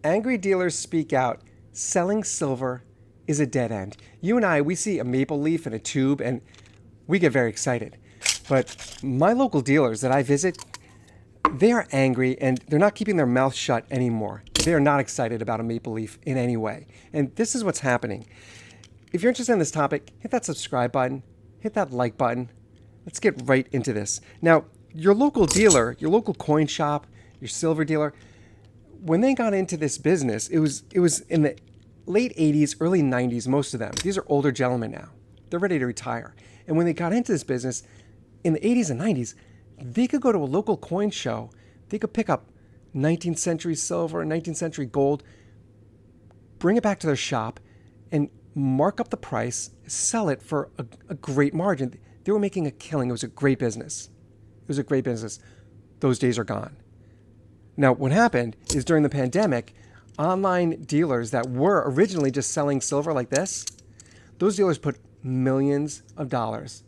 Angry dealers speak out. Selling silver is a dead end. You and I, we see a maple leaf in a tube and we get very excited. But my local dealers that I visit, they are angry and they're not keeping their mouth shut anymore. They are not excited about a maple leaf in any way. And this is what's happening. If you're interested in this topic, hit that subscribe button, hit that like button. Let's get right into this. Now, your local dealer, your local coin shop, your silver dealer, when they got into this business, it was in the late 80s, early 90s, most of them. These are older gentlemen now. They're ready to retire. And when they got into this business in the 80s and 90s, they could go to a local coin show. They could pick up 19th century silver, 19th century gold, bring it back to their shop, and mark up the price, sell it for a great margin. They were making a killing. It was a great business. It was a great business. Those days are gone. Now, what happened is during the pandemic, online dealers that were originally just selling silver like this, those dealers put millions of dollars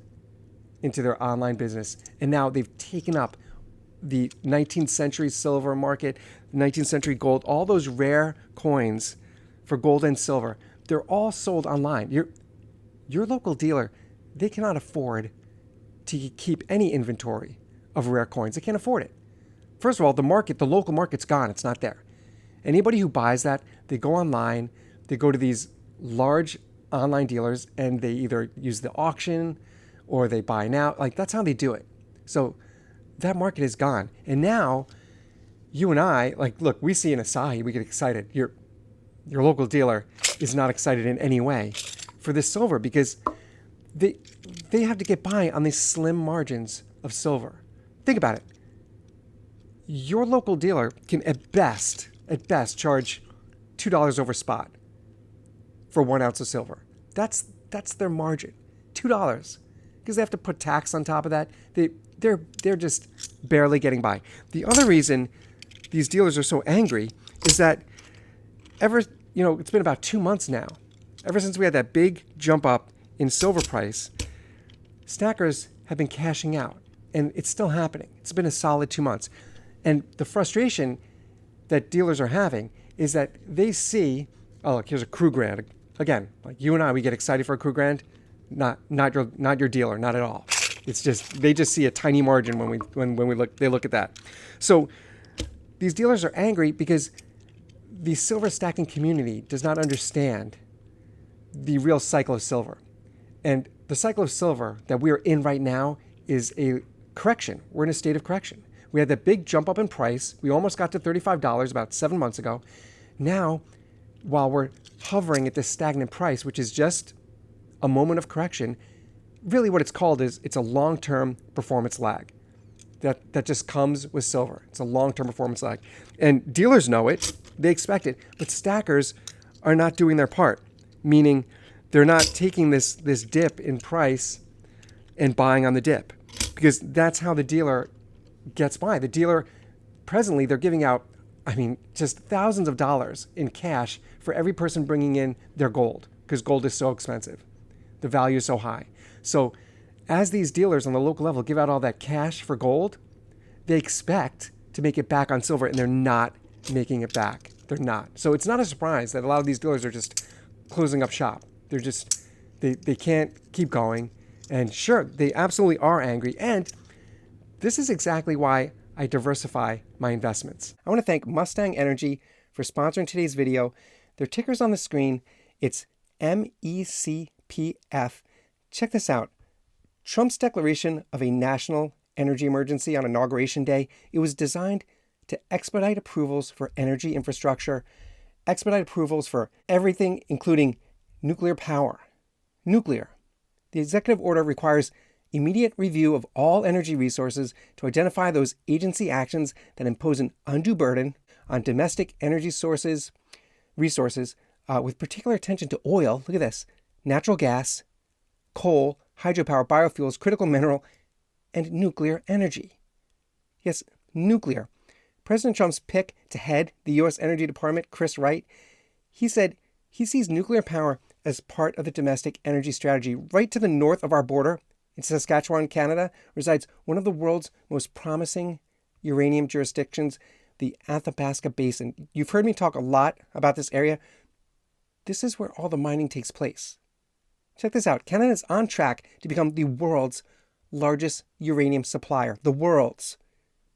into their online business. And now they've taken up the 19th century silver market, 19th century gold, all those rare coins for gold and silver. They're all sold online. Your local dealer, they cannot afford to keep any inventory of rare coins. They can't afford it. First of all, the local market's gone. It's not there. Anybody who buys that, they go online, they go to these large online dealers, and they either use the auction or they buy now. Like, that's how they do it. So that market is gone. And now, you and I, like, look, we see an Asahi, we get excited. Your local dealer is not excited in any way for this silver because they have to get by on these slim margins of silver. Think about it. Your local dealer can at best charge $2 over spot for 1 ounce of silver. That's their margin, $2, because they have to put tax on top of that. They're just barely getting by. The other reason these dealers are so angry is that it's been about 2 months now, ever since we had that big jump up in silver price, stackers have been cashing out, and it's still happening. It's been a solid 2 months. And the frustration that dealers are having is that they see, oh, look, here's a crew grand. Again, like you and I, we get excited for a crew grand. Not your dealer, not at all. It's just they just see a tiny margin when they look at that. So these dealers are angry because the silver stacking community does not understand the real cycle of silver. And the cycle of silver that we are in right now is a correction. We're in a state of correction. We had that big jump up in price. We almost got to $35 about 7 months ago. Now, while we're hovering at this stagnant price, which is just a moment of correction, really what it's called is it's a long-term performance lag. That just comes with silver. It's a long-term performance lag. And dealers know it. They expect it. But stackers are not doing their part, meaning they're not taking this dip in price and buying on the dip, because that's how the dealer gets by. The dealer, presently, they're giving out, just thousands of dollars in cash for every person bringing in their gold, because gold is so expensive. The value is so high. So as these dealers on the local level give out all that cash for gold, they expect to make it back on silver, and they're not making it back. They're not. So it's not a surprise that a lot of these dealers are just closing up shop. They're just, they can't keep going. And sure, they absolutely are angry. And this is exactly why I diversify my investments. I want to thank Mustang Energy for sponsoring today's video. Their ticker's on the screen. It's MECPF. Check this out. Trump's declaration of a national energy emergency on Inauguration Day, it was designed to expedite approvals for energy infrastructure, expedite approvals for everything, including nuclear power. Nuclear. The executive order requires immediate review of all energy resources to identify those agency actions that impose an undue burden on domestic energy resources, with particular attention to oil, look at this, natural gas, coal, hydropower, biofuels, critical mineral, and nuclear energy. Yes, nuclear. President Trump's pick to head the U.S. Energy Department, Chris Wright, he said he sees nuclear power as part of the domestic energy strategy. Right to the north of our border, in Saskatchewan, Canada, resides one of the world's most promising uranium jurisdictions the Athabasca Basin. You've heard me talk a lot about this area. This is where all the mining takes place. Check this out. Canada is on track to become the world's largest uranium supplier. The world's.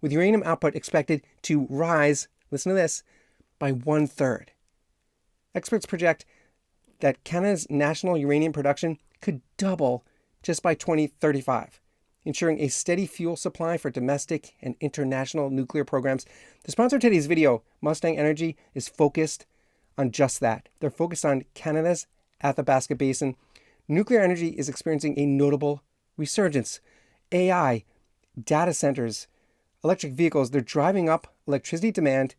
With uranium output expected to rise, listen to this, by 1/3. Experts project that Canada's national uranium production could double just by 2035, ensuring a steady fuel supply for domestic and international nuclear programs. The sponsor of today's video, Mustang Energy, is focused on just that. They're focused on Canada's Athabasca Basin. Nuclear energy is experiencing a notable resurgence. AI, data centers, electric vehicles, they're driving up electricity demand.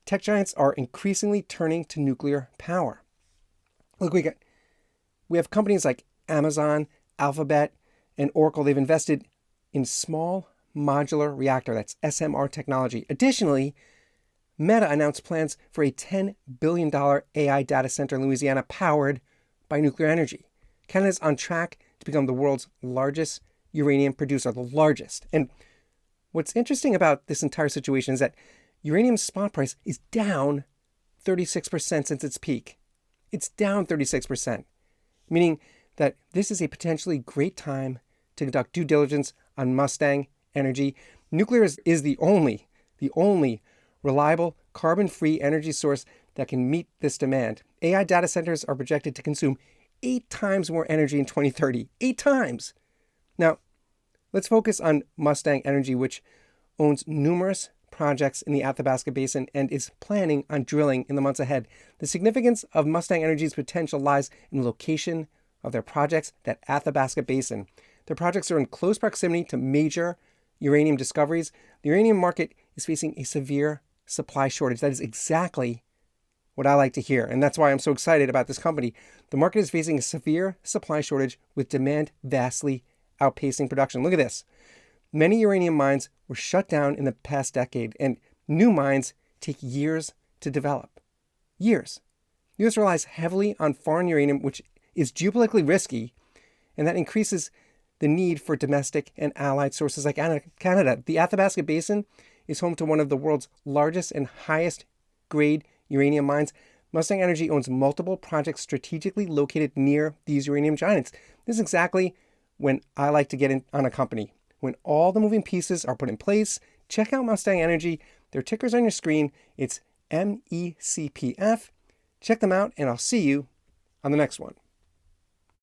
Tech giants are increasingly turning to nuclear power. Look, we have companies like Amazon, Alphabet, and Oracle. They've invested in small modular reactor, that's SMR technology. Additionally, Meta announced plans for a $10 billion AI data center in Louisiana powered by nuclear energy. Canada's on track to become the world's largest uranium producer, the largest. And what's interesting about this entire situation is that uranium's spot price is down 36% since its peak. It's down 36%, meaning that this is a potentially great time to conduct due diligence on Mustang Energy. Nuclear is the only reliable carbon-free energy source that can meet this demand. AI data centers are projected to consume 8 times more energy in 2030. 8 times! Now, let's focus on Mustang Energy, which owns numerous projects in the Athabasca Basin and is planning on drilling in the months ahead. The significance of Mustang Energy's potential lies in the location of their projects, that Athabasca Basin. Their projects are in close proximity to major uranium discoveries. The uranium market is facing a severe supply shortage. That is exactly what I like to hear, and that's why I'm so excited about this company. The market is facing a severe supply shortage with demand vastly outpacing production. Look at this. Many uranium mines were shut down in the past decade, and new mines take years to develop. Years. The U.S. relies heavily on foreign uranium, which is geopolitically risky, and that increases the need for domestic and allied sources like Canada. The Athabasca Basin is home to one of the world's largest and highest grade uranium mines. Mustang Energy owns multiple projects strategically located near these uranium giants. This is exactly when I like to get in on a company. When all the moving pieces are put in place, check out Mustang Energy. Their ticker's on your screen. It's MECPF. Check them out, and I'll see you on the next one.